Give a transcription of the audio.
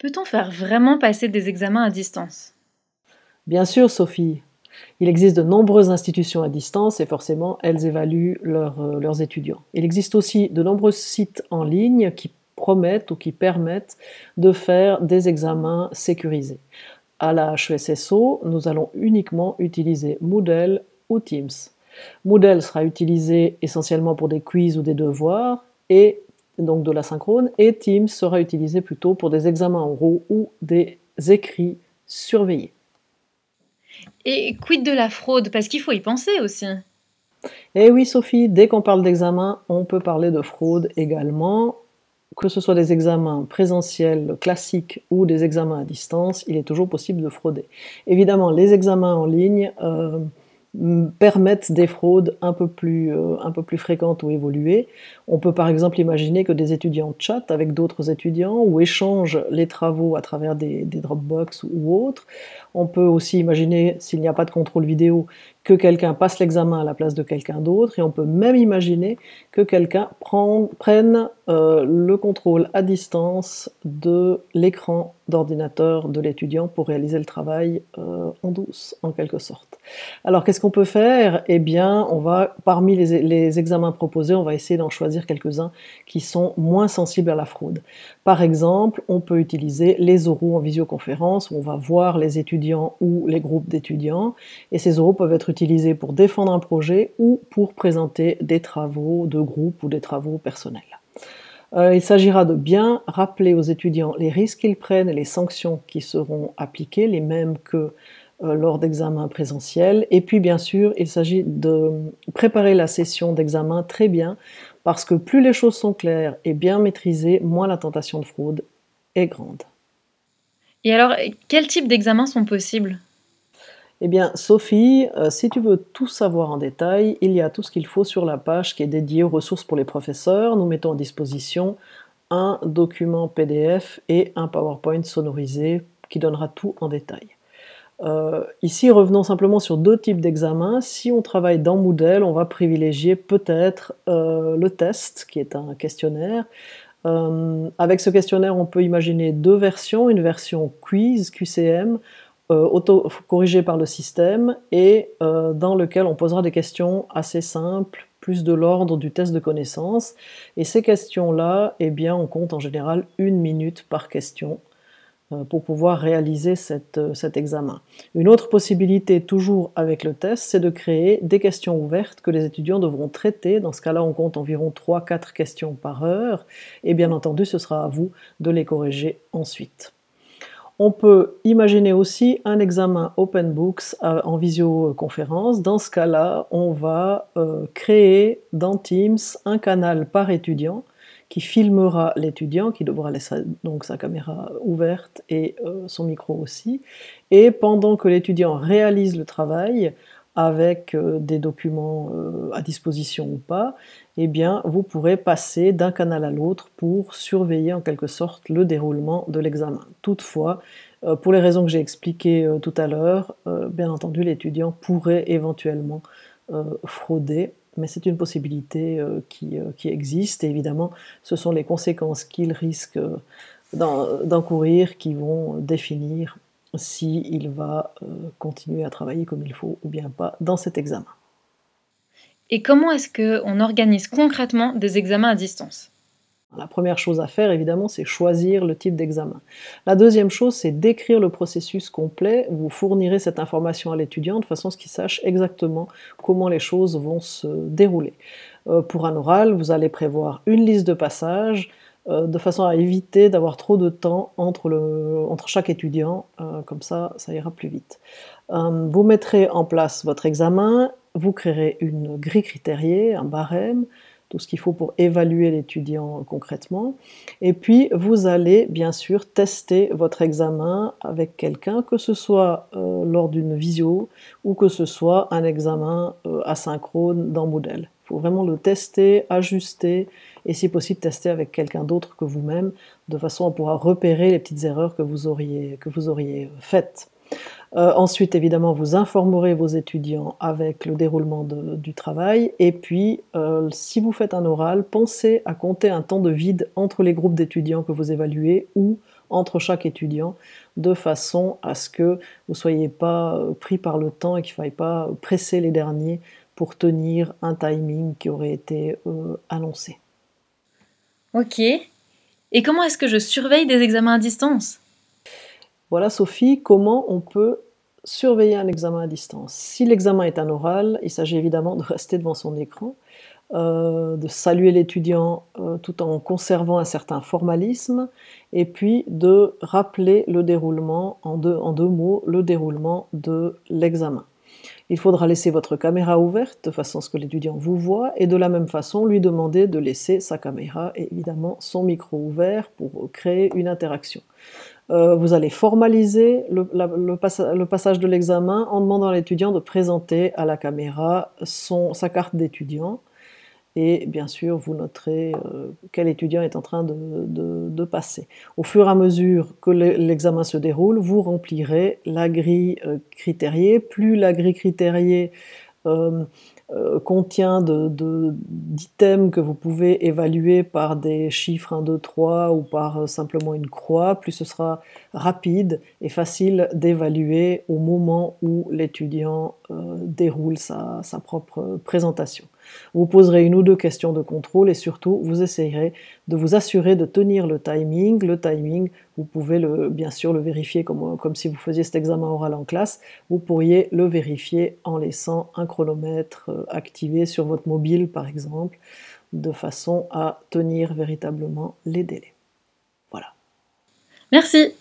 Peut-on faire vraiment passer des examens à distance? Bien sûr, Sophie, il existe de nombreuses institutions à distance et forcément, elles évaluent leurs étudiants. Il existe aussi de nombreux sites en ligne qui promettent ou qui permettent de faire des examens sécurisés. À la HESSO, nous allons uniquement utiliser Moodle ou Teams. Moodle sera utilisé essentiellement pour des quiz ou des devoirs, et donc de l'asynchrone, et Teams sera utilisé plutôt pour des examens oraux ou des écrits surveillés. Et quid de la fraude? Parce qu'il faut y penser aussi. Et oui, Sophie, dès qu'on parle d'examen, on peut parler de fraude également. Que ce soit des examens présentiels classiques ou des examens à distance, il est toujours possible de frauder. Évidemment, les examens en ligne permettent des fraudes un peu plus fréquentes ou évoluées. On peut par exemple imaginer que des étudiants chattent avec d'autres étudiants ou échangent les travaux à travers des Dropbox ou autres. On peut aussi imaginer, s'il n'y a pas de contrôle vidéo, que quelqu'un passe l'examen à la place de quelqu'un d'autre, et on peut même imaginer que quelqu'un prenne le contrôle à distance de l'écran d'ordinateur de l'étudiant pour réaliser le travail en douce, en quelque sorte. Alors qu'est-ce qu'on peut faire? Eh bien, parmi les examens proposés, on va essayer d'en choisir quelques-uns qui sont moins sensibles à la fraude. Par exemple, on peut utiliser les oraux en visioconférence, où on va voir les étudiants ou les groupes d'étudiants, et ces oraux peuvent être utilisés pour défendre un projet ou pour présenter des travaux de groupe ou des travaux personnels. Il s'agira de bien rappeler aux étudiants les risques qu'ils prennent et les sanctions qui seront appliquées, les mêmes que lors d'examens présentiels. Et puis bien sûr, il s'agit de préparer la session d'examen très bien, parce que plus les choses sont claires et bien maîtrisées, moins la tentation de fraude est grande. Et alors, quels types d'examens sont possibles? Eh bien, Sophie, si tu veux tout savoir en détail, il y a tout ce qu'il faut sur la page qui est dédiée aux ressources pour les professeurs. Nous mettons à disposition un document PDF et un PowerPoint sonorisé qui donnera tout en détail. Ici, revenons simplement sur deux types d'examens. Si on travaille dans Moodle, on va privilégier peut-être le test, qui est un questionnaire. Avec ce questionnaire, on peut imaginer deux versions, une version quiz, QCM, auto-corrigée par le système, et dans lequel on posera des questions assez simples, plus de l'ordre du test de connaissance. Et ces questions-là, eh bien, on compte en général 1 minute par question pour pouvoir réaliser cet examen. Une autre possibilité, toujours avec le test, c'est de créer des questions ouvertes que les étudiants devront traiter. Dans ce cas-là, on compte environ 3-4 questions par heure, et bien entendu, ce sera à vous de les corriger ensuite. On peut imaginer aussi un examen Open Books en visioconférence. Dans ce cas-là, on va créer dans Teams un canal par étudiant qui filmera l'étudiant, qui devra laisser donc sa caméra ouverte et son micro aussi. Et pendant que l'étudiant réalise le travail, avec des documents à disposition ou pas, eh bien, vous pourrez passer d'un canal à l'autre pour surveiller en quelque sorte le déroulement de l'examen. Toutefois, pour les raisons que j'ai expliquées tout à l'heure, bien entendu, l'étudiant pourrait éventuellement frauder, mais c'est une possibilité qui existe, et évidemment, ce sont les conséquences qu'il risque d'encourir qui vont définir s'il va continuer à travailler comme il faut ou bien pas dans cet examen. Et comment est-ce qu'on organise concrètement des examens à distance? La première chose à faire, évidemment, c'est choisir le type d'examen. La deuxième chose, c'est d'écrire le processus complet. Vous fournirez cette information à l'étudiant de façon à ce qu'il sache exactement comment les choses vont se dérouler. Pour un oral, vous allez prévoir une liste de passages, de façon à éviter d'avoir trop de temps entre chaque étudiant, comme ça ira plus vite. Vous mettrez en place votre examen, vous créerez une grille critériée, un barème, tout ce qu'il faut pour évaluer l'étudiant concrètement, et puis vous allez bien sûr tester votre examen avec quelqu'un, que ce soit lors d'une visio ou que ce soit un examen asynchrone dans Moodle. Il faut vraiment le tester, ajuster, et si possible tester avec quelqu'un d'autre que vous-même, de façon à pouvoir repérer les petites erreurs que vous auriez faites. Ensuite, évidemment, vous informerez vos étudiants avec le déroulement du travail, et puis si vous faites un oral, pensez à compter un temps de vide entre les groupes d'étudiants que vous évaluez ou entre chaque étudiant, de façon à ce que vous ne soyez pas pris par le temps et qu'il ne faille pas presser les derniers pour tenir un timing qui aurait été annoncé. Ok. Et comment est-ce que je surveille des examens à distance? Voilà Sophie, comment on peut surveiller un examen à distance. Si l'examen est un oral, il s'agit évidemment de rester devant son écran, de saluer l'étudiant tout en conservant un certain formalisme, et puis de rappeler le déroulement, en deux mots, le déroulement de l'examen. Il faudra laisser votre caméra ouverte de façon à ce que l'étudiant vous voit, et de la même façon lui demander de laisser sa caméra et évidemment son micro ouvert pour créer une interaction. Vous allez formaliser le passage de l'examen en demandant à l'étudiant de présenter à la caméra sa carte d'étudiant, et bien sûr vous noterez quel étudiant est en train de passer. Au fur et à mesure que l'examen se déroule, vous remplirez la grille critériée. Plus la grille critériée contient d'items que vous pouvez évaluer par des chiffres 1, 2, 3 ou par simplement une croix, plus ce sera rapide et facile d'évaluer au moment où l'étudiant déroule sa propre présentation. Vous poserez une ou deux questions de contrôle et surtout vous essayerez de vous assurer de tenir le timing. Le timing, vous pouvez bien sûr le vérifier comme si vous faisiez cet examen oral en classe. Vous pourriez le vérifier en laissant un chronomètre activé sur votre mobile par exemple, de façon à tenir véritablement les délais. Voilà. Merci.